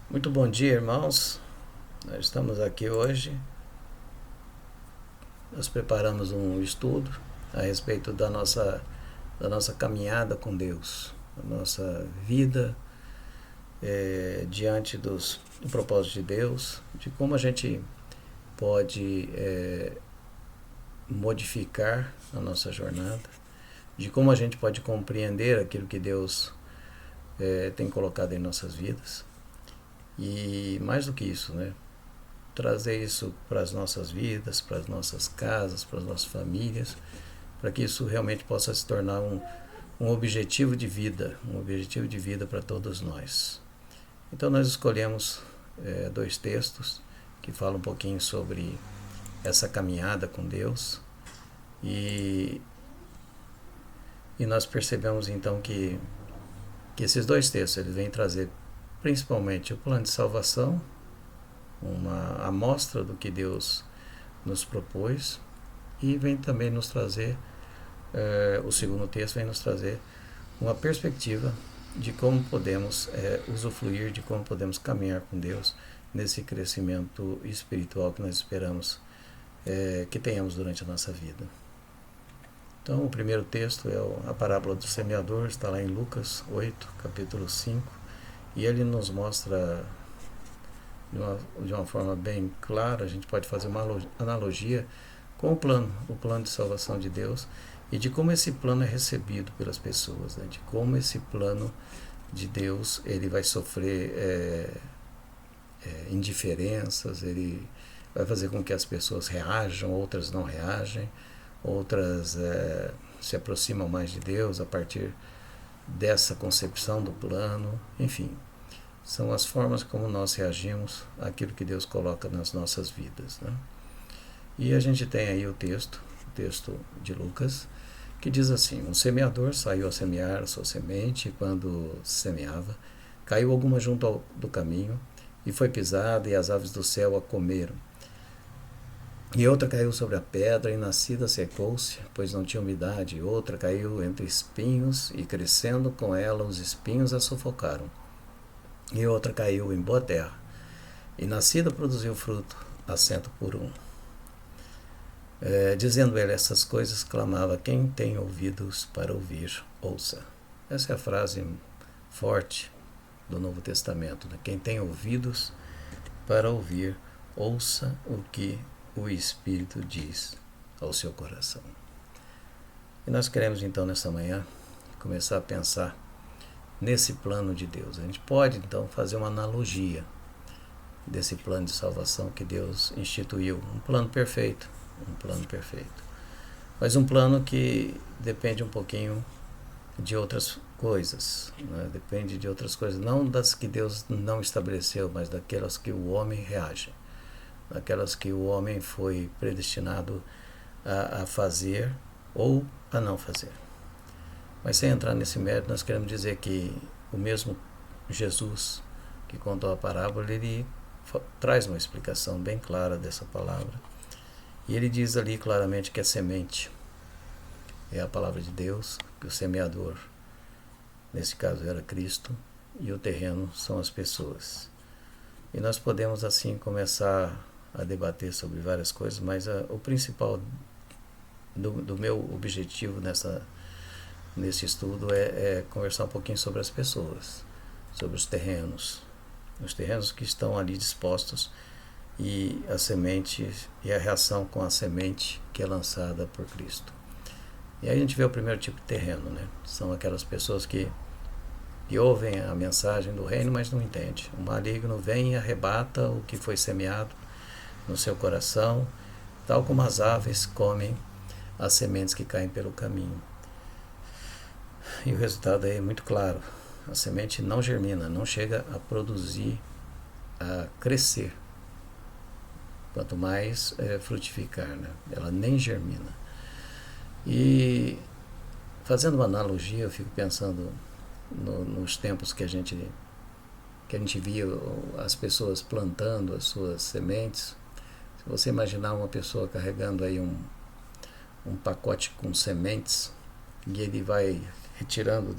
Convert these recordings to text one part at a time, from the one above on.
Muito bom dia, irmãos. Nós estamos aqui hoje. Nós preparamos um estudo a respeito da nossa caminhada com Deus, da nossa vida diante do propósito de Deus, de como a gente pode modificar a nossa jornada, de como a gente pode compreender aquilo que Deus tem colocado em nossas vidas. E mais do que isso, né? Trazer isso para as nossas vidas, para as nossas casas, para as nossas famílias, para que isso realmente possa se tornar um objetivo de vida, para todos nós. Então nós escolhemos dois textos que falam um pouquinho sobre essa caminhada com Deus e, e nós percebemos então que esses dois textos eles vêm trazer principalmente o plano de salvação, uma amostra do que Deus nos propôs, e vem também nos trazer, o segundo texto vem nos trazer uma perspectiva de como podemos usufruir, de como podemos caminhar com Deus nesse crescimento espiritual que nós esperamos que tenhamos durante a nossa vida. Então, o primeiro texto é a parábola do semeador, está lá em Lucas 8, capítulo 5, e ele nos mostra de uma forma bem clara. A gente pode fazer uma analogia com o plano de salvação de Deus, e de como esse plano é recebido pelas pessoas, né? De como esse plano de Deus ele vai sofrer indiferenças, ele vai fazer com que as pessoas reajam, outras não reagem, outras se aproximam mais de Deus a partir dessa concepção do plano. Enfim, são as formas como nós reagimos àquilo que Deus coloca nas nossas vidas, né? E a gente tem aí o texto de Lucas, que diz assim: um semeador saiu a semear a sua semente, e quando semeava, caiu alguma junto do caminho, e foi pisada, e as aves do céu a comeram. E outra caiu sobre a pedra, e nascida secou-se, pois não tinha umidade. E outra caiu entre espinhos, e crescendo com ela os espinhos a sufocaram. E outra caiu em boa terra, e nascida produziu fruto, a 100 por 1. Dizendo ele essas coisas, clamava: quem tem ouvidos para ouvir, ouça. Essa é a frase forte do Novo Testamento, né? Quem tem ouvidos para ouvir, ouça o que o Espírito diz ao seu coração. E nós queremos então nessa manhã começar a pensar nesse plano de Deus. A gente pode então fazer uma analogia desse plano de salvação que Deus instituiu, um plano perfeito, mas um plano que depende um pouquinho de outras coisas, né? Depende de outras coisas, não das que Deus não estabeleceu, mas daquelas que o homem reage, daquelas que o homem foi predestinado a fazer ou a não fazer. Mas sem entrar nesse mérito, nós queremos dizer que o mesmo Jesus que contou a parábola, ele traz uma explicação bem clara dessa palavra. E ele diz ali claramente que a semente é a palavra de Deus, que o semeador, nesse caso, era Cristo, e o terreno são as pessoas. E nós podemos assim começar a debater sobre várias coisas, mas o principal do meu objetivo nesse estudo é conversar um pouquinho sobre as pessoas, sobre os terrenos que estão ali dispostos, e a semente e a reação com a semente que é lançada por Cristo. E aí a gente vê o primeiro tipo de terreno, né? São aquelas pessoas que ouvem a mensagem do reino, mas não entendem. O maligno vem e arrebata o que foi semeado no seu coração, tal como as aves comem as sementes que caem pelo caminho. E o resultado aí é muito claro: a semente não germina, não chega a produzir, a crescer, quanto mais frutificar, né? Ela nem germina. E fazendo uma analogia, eu fico pensando nos tempos que a gente via as pessoas plantando as suas sementes. Se você imaginar uma pessoa carregando aí um pacote com sementes, e ele vai retirando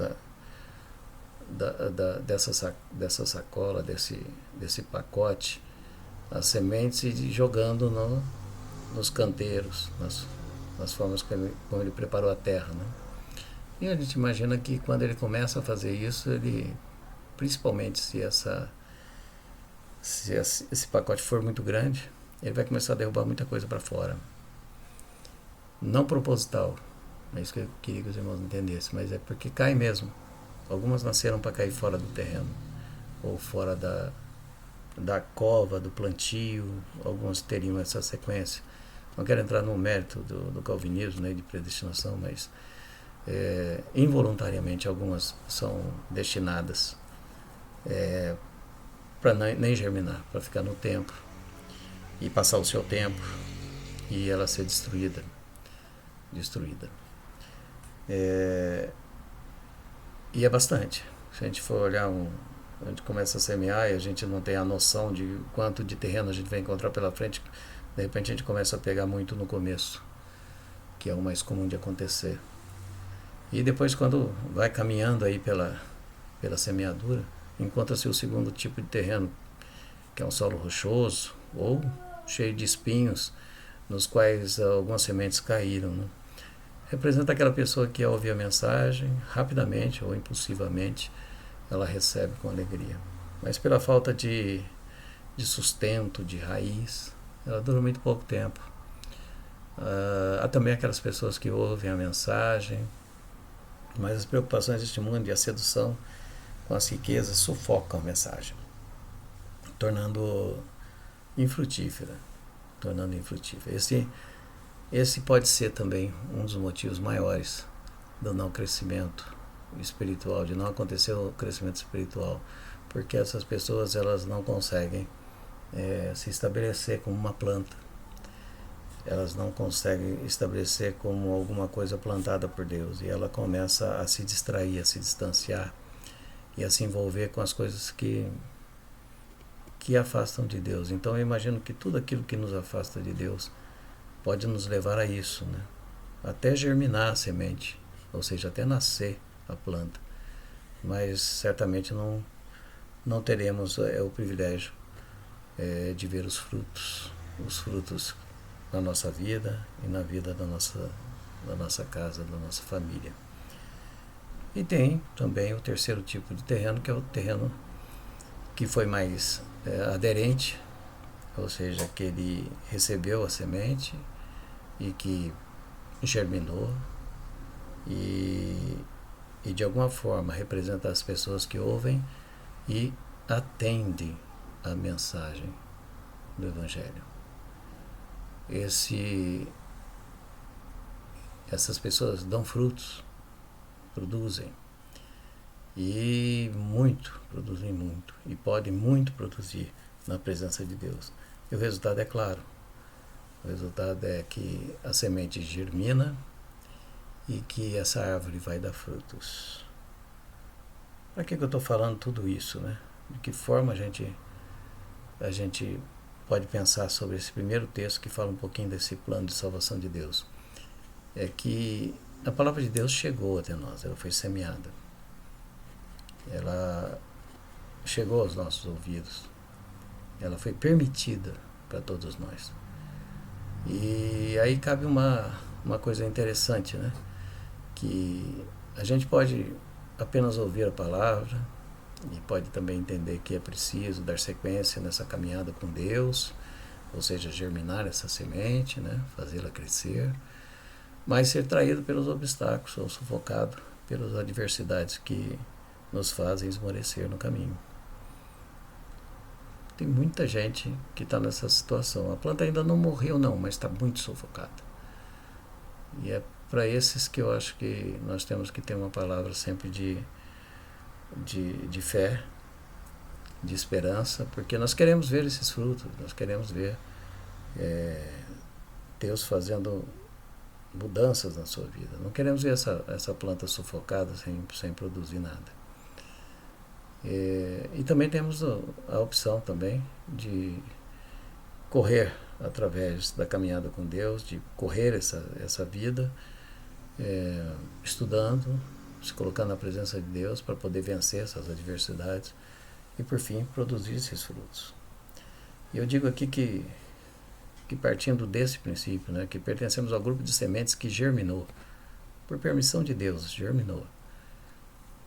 dessa sacola, desse pacote, as sementes e jogando nos canteiros, nas formas como ele preparou a terra, né? E a gente imagina que quando ele começa a fazer isso, principalmente se esse pacote for muito grande, ele vai começar a derrubar muita coisa para fora. Não proposital, é isso que eu queria que os irmãos entendessem, mas é porque cai mesmo. Algumas nasceram para cair fora do terreno, ou fora da cova, do plantio, algumas teriam essa sequência. Não quero entrar no mérito do calvinismo, né, de predestinação, mas involuntariamente algumas são destinadas para nem germinar, para ficar no tempo e passar o seu tempo e ela ser destruída. E é bastante. Se a gente for olhar, a gente começa a semear e a gente não tem a noção de quanto de terreno a gente vai encontrar pela frente, de repente a gente começa a pegar muito no começo, que é o mais comum de acontecer. E depois, quando vai caminhando aí pela semeadura, encontra-se o segundo tipo de terreno, que é um solo rochoso ou cheio de espinhos, nos quais algumas sementes caíram, né? Representa aquela pessoa que ouve a mensagem rapidamente ou impulsivamente, ela recebe com alegria. Mas pela falta de sustento, de raiz, ela dura muito pouco tempo. Há também aquelas pessoas que ouvem a mensagem, mas as preocupações deste mundo e a sedução com as riquezas sufocam a mensagem, tornando infrutífera. Esse pode ser também um dos motivos maiores do não crescimento espiritual, de não acontecer o crescimento espiritual, porque essas pessoas elas não conseguem se estabelecer como uma planta, elas não conseguem estabelecer como alguma coisa plantada por Deus, e ela começa a se distrair, a se distanciar e a se envolver com as coisas que afastam de Deus. Então eu imagino que tudo aquilo que nos afasta de Deus pode nos levar a isso, né? Até germinar a semente, ou seja, até nascer a planta, mas certamente não teremos o privilégio de ver os frutos na nossa vida e na vida da nossa casa, da nossa família. E tem também o terceiro tipo de terreno, que é o terreno que foi mais aderente, ou seja, que ele recebeu a semente e que germinou e de alguma forma representa as pessoas que ouvem e atendem a mensagem do Evangelho. Essas pessoas dão frutos, produzem produzem muito e podem muito produzir na presença de Deus. E o resultado é claro. O resultado é que a semente germina e que essa árvore vai dar frutos. Para que eu estou falando tudo isso, né? De que forma a gente pode pensar sobre esse primeiro texto que fala um pouquinho desse plano de salvação de Deus? É que a palavra de Deus chegou até nós, ela foi semeada. Ela chegou aos nossos ouvidos. Ela foi permitida para todos nós. E aí cabe uma coisa interessante, né? Que a gente pode apenas ouvir a palavra e pode também entender que é preciso dar sequência nessa caminhada com Deus, ou seja, germinar essa semente, né? Fazê-la crescer, mas ser traído pelos obstáculos ou sufocado pelas adversidades que nos fazem esmorecer no caminho. Tem muita gente que está nessa situação. A planta ainda não morreu não, mas está muito sufocada. E é para esses que eu acho que nós temos que ter uma palavra sempre de fé, de esperança, porque nós queremos ver esses frutos, nós queremos ver Deus fazendo mudanças na sua vida. Não queremos ver essa planta sufocada sem produzir nada. E também temos a opção também de correr através da caminhada com Deus, de correr essa vida, estudando, se colocando na presença de Deus para poder vencer essas adversidades e, por fim, produzir esses frutos. E eu digo aqui que partindo desse princípio, né, que pertencemos ao grupo de sementes que germinou, por permissão de Deus, germinou.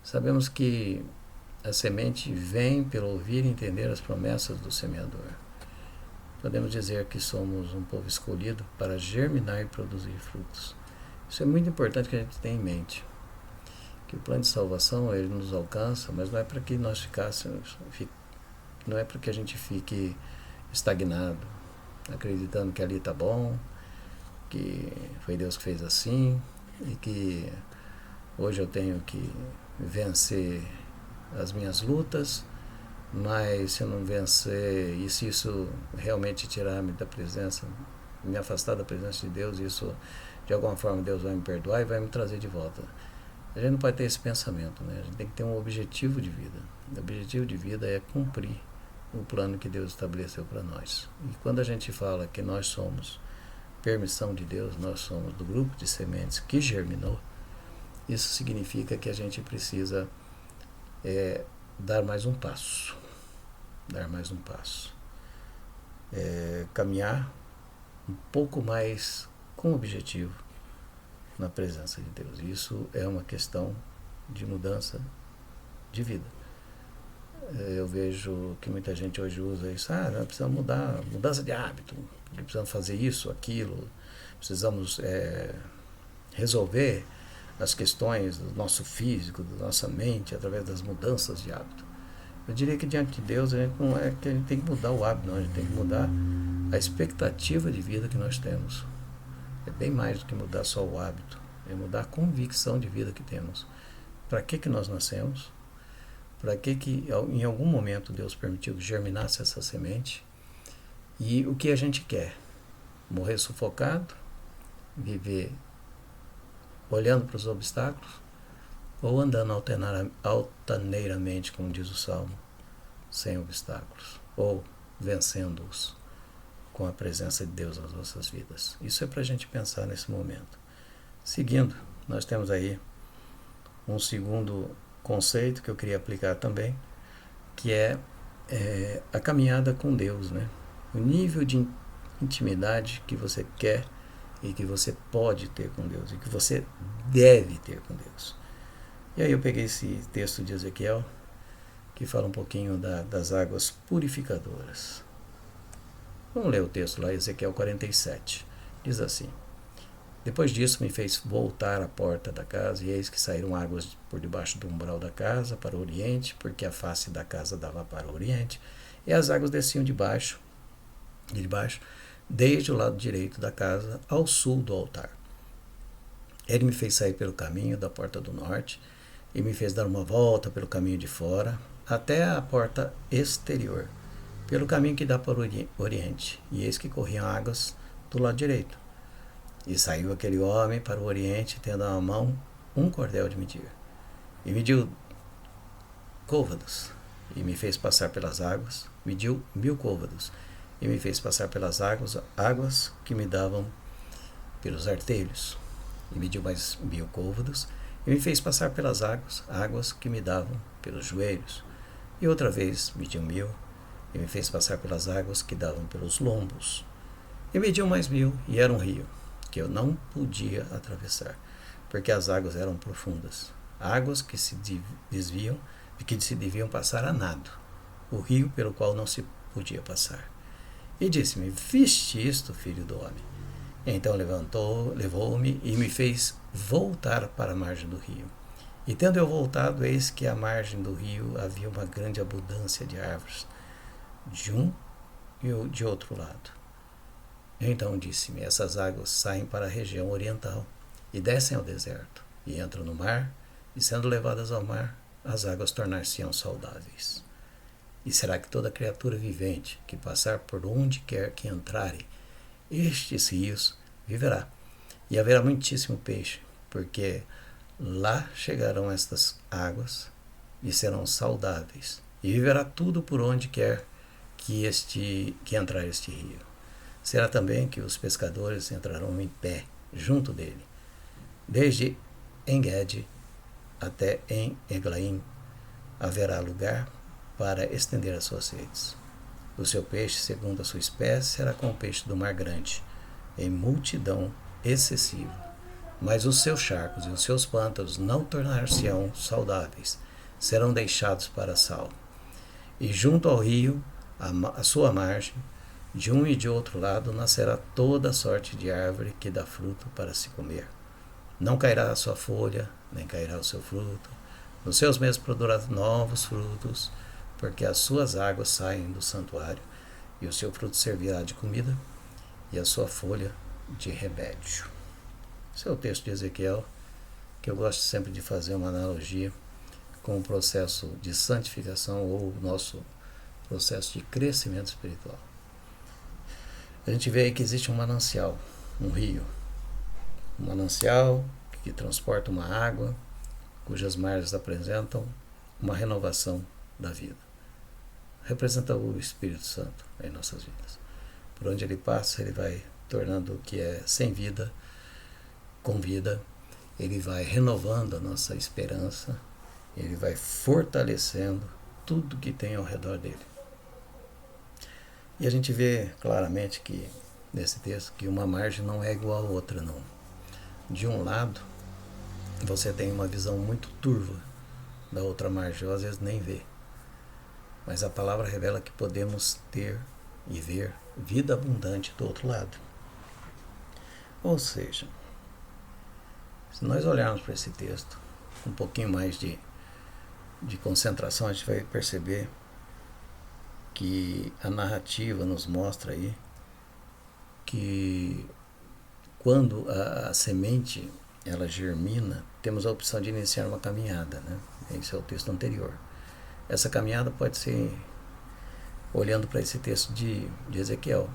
Sabemos que a semente vem pelo ouvir e entender as promessas do semeador. Podemos dizer que somos um povo escolhido para germinar e produzir frutos. Isso é muito importante que a gente tenha em mente. Que o plano de salvação, ele nos alcança, mas não é para que nós não é para que a gente fique estagnado, acreditando que ali está bom, que foi Deus que fez assim, e que hoje eu tenho que vencer as minhas lutas, mas se eu não vencer, e se isso realmente tirar-me da presença, me afastar da presença de Deus, isso de alguma forma Deus vai me perdoar e vai me trazer de volta. A gente não pode ter esse pensamento, né? A gente tem que ter um objetivo de vida. O objetivo de vida é cumprir o plano que Deus estabeleceu para nós. E quando a gente fala que nós somos permissão de Deus, nós somos do grupo de sementes que germinou, isso significa que a gente precisa dar mais um passo. Dar mais um passo. Caminhar um pouco mais com objetivo na presença de Deus. Isso é uma questão de mudança de vida. Eu vejo que muita gente hoje usa isso, nós precisamos mudar, mudança de hábito, precisamos fazer isso, aquilo, precisamos resolver as questões do nosso físico, da nossa mente, através das mudanças de hábito. Eu diria que diante de Deus, a gente não é que a gente tem que mudar o hábito, não, a gente tem que mudar a expectativa de vida que nós temos. É bem mais do que mudar só o hábito, é mudar a convicção de vida que temos. Para que nós nascemos? Para que em algum momento Deus permitiu que germinasse essa semente? E o que a gente quer? Morrer sufocado? Viver olhando para os obstáculos? Ou andando altaneiramente, como diz o Salmo, sem obstáculos? Ou vencendo-os com a presença de Deus nas nossas vidas? Isso é para a gente pensar nesse momento. Seguindo, nós temos aí um segundo conceito que eu queria aplicar também, que é a caminhada com Deus, né? O nível de intimidade que você quer e que você pode ter com Deus e que você deve ter com Deus. E aí eu peguei esse texto de Ezequiel que fala um pouquinho das águas purificadoras. Vamos ler o texto lá, Ezequiel 47. Diz assim: Depois disso me fez voltar à porta da casa, e eis que saíram águas por debaixo do umbral da casa para o oriente, porque a face da casa dava para o oriente, e as águas desciam de baixo, desde o lado direito da casa ao sul do altar. Ele me fez sair pelo caminho da porta do norte, e me fez dar uma volta pelo caminho de fora, até a porta exterior, pelo caminho que dá para o oriente, e eis que corriam águas do lado direito. E saiu aquele homem para o oriente, tendo na mão um cordel de medir. E mediu côvados, e me fez passar pelas águas, mediu 1000 côvados, e me fez passar pelas águas que me davam pelos artelhos. E mediu mais 1000 côvados, e me fez passar pelas águas que me davam pelos joelhos. E outra vez mediu 1000, e me fez passar pelas águas que davam pelos lombos. E mediu mais 1000, e era um rio, que eu não podia atravessar, porque as águas eram profundas, águas que se desviam e que se deviam passar a nado, o rio pelo qual não se podia passar. E disse-me: Viste isto, filho do homem? Então levou-me e me fez voltar para a margem do rio. E tendo eu voltado, eis que à margem do rio havia uma grande abundância de árvores, de um e de outro lado. Então disse-me: Essas águas saem para a região oriental e descem ao deserto, e entram no mar, e sendo levadas ao mar, as águas tornar-se-ão saudáveis. E será que toda criatura vivente que passar por onde quer que entrarem estes rios viverá. E haverá muitíssimo peixe, porque lá chegarão estas águas e serão saudáveis. E viverá tudo por onde quer que entrar este rio. Será também que os pescadores entrarão em pé junto dele, desde Engede até em Eglaim haverá lugar para estender as suas redes. O seu peixe, segundo a sua espécie, será como o peixe do mar grande, em multidão excessiva. Mas os seus charcos e os seus pântanos não tornar-se-ão saudáveis, serão deixados para sal. E junto ao rio, à sua margem, de um e de outro lado, nascerá toda sorte de árvore que dá fruto para se comer. Não cairá a sua folha, nem cairá o seu fruto. Nos seus meses produzirá novos frutos, porque as suas águas saem do santuário, e o seu fruto servirá de comida, e a sua folha de remédio. Esse é o texto de Ezequiel, que eu gosto sempre de fazer uma analogia com o processo de santificação ou o nosso processo de crescimento espiritual. A gente vê aí que existe um manancial, um rio. Um manancial que transporta uma água, cujas margens apresentam uma renovação da vida. Representa o Espírito Santo em nossas vidas. Por onde ele passa, ele vai tornando o que é sem vida, com vida. Ele vai renovando a nossa esperança. Ele vai fortalecendo tudo que tem ao redor dele. E a gente vê claramente que, nesse texto, que uma margem não é igual à outra, não. De um lado, você tem uma visão muito turva da outra margem, ou às vezes nem vê. Mas a palavra revela que podemos ter e ver vida abundante do outro lado. Ou seja, se nós olharmos para esse texto com um pouquinho mais de concentração, a gente vai perceber que a narrativa nos mostra aí que quando a semente ela germina, temos a opção de iniciar uma caminhada, né? Esse é o texto anterior. Essa caminhada pode ser olhando para esse texto de Ezequiel,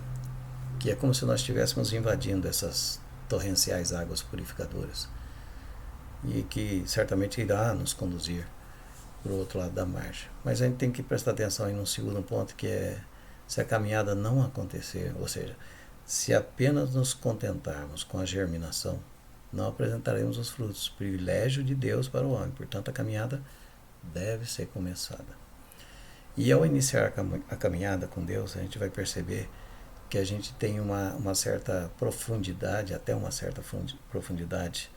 que é como se nós estivéssemos invadindo essas torrenciais águas purificadoras e que certamente irá nos conduzir para o outro lado da margem. Mas a gente tem que prestar atenção em um segundo ponto, que é se a caminhada não acontecer, ou seja, se apenas nos contentarmos com a germinação, não apresentaremos os frutos. Privilégio de Deus para o homem. Portanto, a caminhada deve ser começada. E ao iniciar a caminhada com Deus, a gente vai perceber que a gente tem uma certa profundidade, até uma certa profundidade,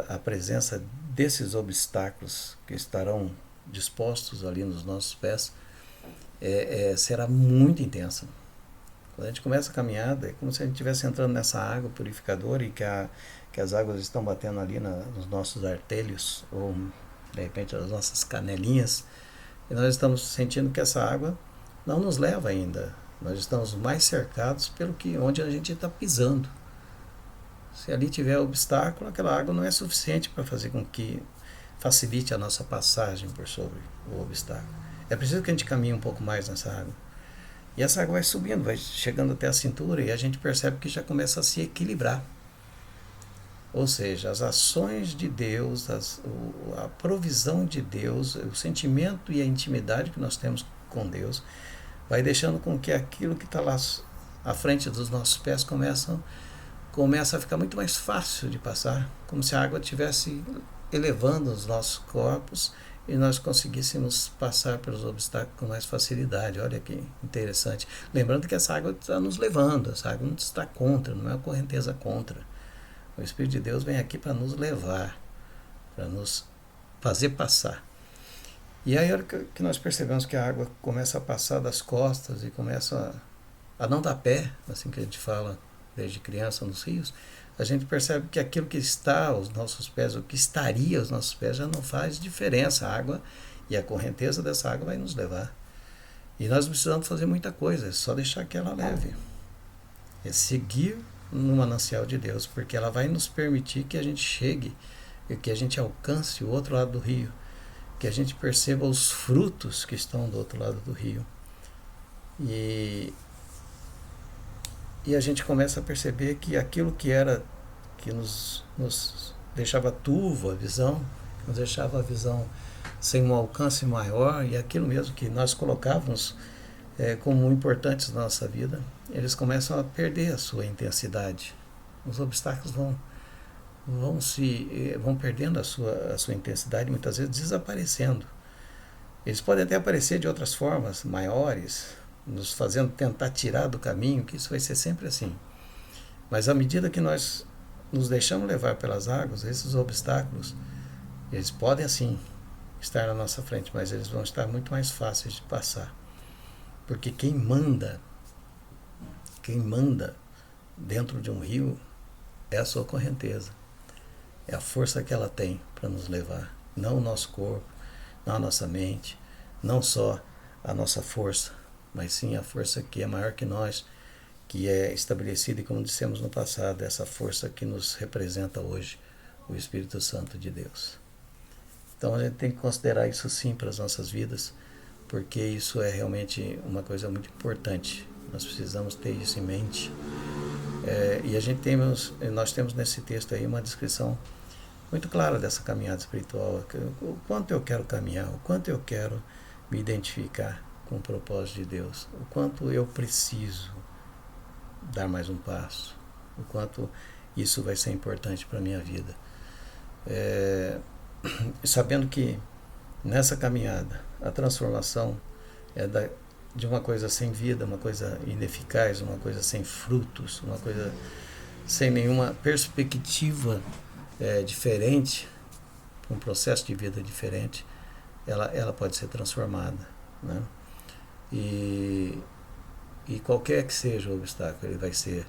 a presença desses obstáculos que estarão dispostos ali nos nossos pés será muito intensa. Quando a gente começa a caminhada, é como se a gente estivesse entrando nessa água purificadora e que as águas estão batendo ali nos nossos artelhos, ou de repente nas nossas canelinhas, e nós estamos sentindo que essa água não nos leva ainda. Nós estamos mais cercados onde a gente está pisando. Se ali tiver obstáculo, aquela água não é suficiente para fazer com que facilite a nossa passagem por sobre o obstáculo. É preciso que a gente caminhe um pouco mais nessa água. E essa água vai subindo, vai chegando até a cintura e a gente percebe que já começa a se equilibrar. Ou seja, as ações de Deus, a provisão de Deus, o sentimento e a intimidade que nós temos com Deus, vai deixando com que aquilo que está lá à frente dos nossos pés começa a ficar muito mais fácil de passar, como se a água estivesse elevando os nossos corpos e nós conseguíssemos passar pelos obstáculos com mais facilidade. Olha que interessante. Lembrando que essa água está nos levando, essa água não está contra, não é uma correnteza contra. O Espírito de Deus vem aqui para nos levar, para nos fazer passar. E aí, a hora que nós percebemos que a água começa a passar das costas e começa a não dar pé, assim que a gente fala desde criança nos rios, a gente percebe que aquilo que está aos nossos pés, o que estaria aos nossos pés, já não faz diferença. A água e a correnteza dessa água vai nos levar. E nós não precisamos fazer muita coisa, é só deixar que ela leve. É seguir no manancial de Deus, porque ela vai nos permitir que a gente chegue e que a gente alcance o outro lado do rio, que a gente perceba os frutos que estão do outro lado do rio. E a gente começa a perceber que aquilo que nos deixava turvo a visão, nos deixava a visão sem um alcance maior, e aquilo mesmo que nós colocávamos como importantes na nossa vida, eles começam a perder a sua intensidade. Os obstáculos vão perdendo a sua intensidade, muitas vezes desaparecendo. Eles podem até aparecer de outras formas maiores, nos fazendo tentar tirar do caminho, que isso vai ser sempre assim. Mas à medida que nós nos deixamos levar pelas águas, esses obstáculos, eles podem assim estar na nossa frente, mas eles vão estar muito mais fáceis de passar. Porque quem manda dentro de um rio é a sua correnteza. É a força que ela tem para nos levar. Não o nosso corpo, não a nossa mente, não só a nossa força, mas sim a força que é maior que nós, que é estabelecida, e como dissemos no passado, essa força que nos representa hoje, o Espírito Santo de Deus. Então a gente tem que considerar isso sim para as nossas vidas, porque isso é realmente uma coisa muito importante. Nós precisamos ter isso em mente. E nós temos nesse texto aí uma descrição muito clara dessa caminhada espiritual, o quanto eu quero caminhar, o quanto eu quero me identificar com o propósito de Deus, o quanto eu preciso dar mais um passo, o quanto isso vai ser importante para a minha vida. Sabendo que nessa caminhada a transformação é de uma coisa sem vida, uma coisa ineficaz, uma coisa sem frutos, uma coisa sem nenhuma perspectiva diferente, um processo de vida diferente, ela pode ser transformada, né? E qualquer que seja o obstáculo, ele vai ser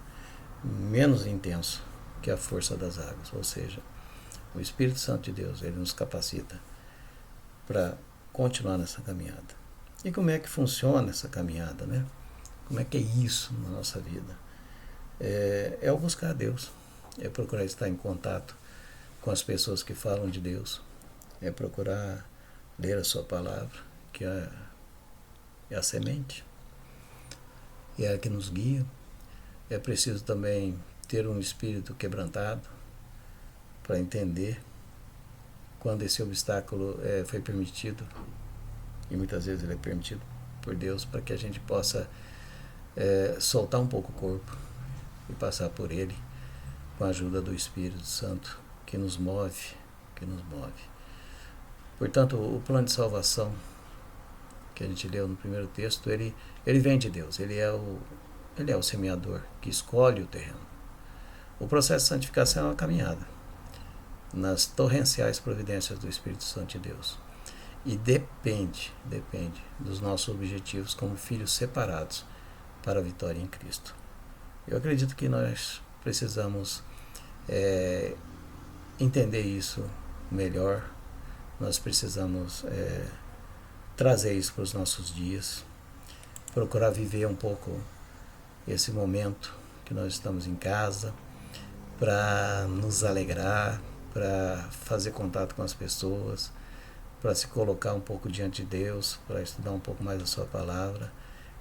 menos intenso que a força das águas, ou seja, o Espírito Santo de Deus, ele nos capacita para continuar nessa caminhada. E como é que funciona essa caminhada, né? Como é que é isso na nossa vida? É o buscar a Deus, é procurar estar em contato com as pessoas que falam de Deus, é procurar ler a sua palavra, que é a semente, e é a que nos guia. É preciso também ter um espírito quebrantado para entender quando esse obstáculo foi permitido, e muitas vezes ele é permitido por Deus, para que a gente possa soltar um pouco o corpo e passar por ele com a ajuda do Espírito Santo que nos move. Portanto, o plano de salvação que a gente leu no primeiro texto, ele vem de Deus, ele é o semeador que escolhe o terreno. O processo de santificação é uma caminhada nas torrenciais providências do Espírito Santo de Deus. E depende dos nossos objetivos como filhos separados para a vitória em Cristo. Eu acredito que nós precisamos entender isso melhor, nós precisamos trazer isso para os nossos dias, procurar viver um pouco esse momento que nós estamos em casa, para nos alegrar, para fazer contato com as pessoas, para se colocar um pouco diante de Deus, para estudar um pouco mais a sua palavra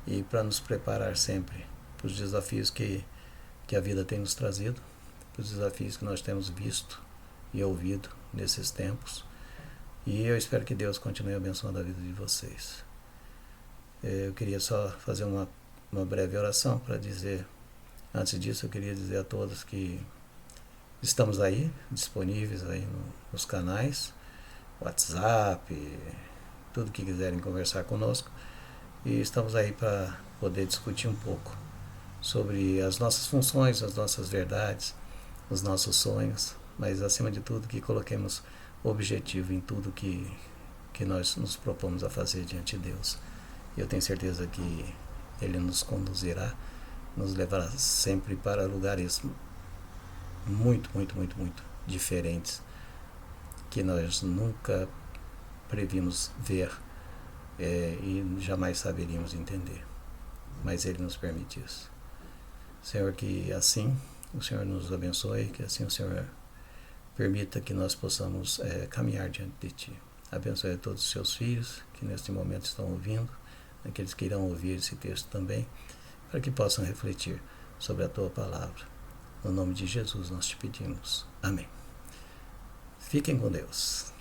e para nos preparar sempre para os desafios que a vida tem nos trazido, para os desafios que nós temos visto e ouvido nesses tempos. E eu espero que Deus continue abençoando a vida de vocês. Eu queria só fazer uma breve oração para dizer, antes disso eu queria dizer a todos que estamos aí, disponíveis aí nos canais, WhatsApp, tudo que quiserem conversar conosco, e estamos aí para poder discutir um pouco sobre as nossas funções, as nossas verdades, os nossos sonhos, mas acima de tudo que coloquemos objetivo em tudo que nós nos propomos a fazer diante de Deus. Eu tenho certeza que Ele nos conduzirá, nos levará sempre para lugares muito diferentes, que nós nunca previmos ver e jamais saberíamos entender. Mas Ele nos permite isso. Senhor, que assim o Senhor nos abençoe, que assim o Senhor permita que nós possamos caminhar diante de Ti. Abençoe a todos os seus filhos que neste momento estão ouvindo, aqueles que irão ouvir esse texto também, para que possam refletir sobre a Tua palavra. No nome de Jesus nós te pedimos. Amém. Fiquem com Deus.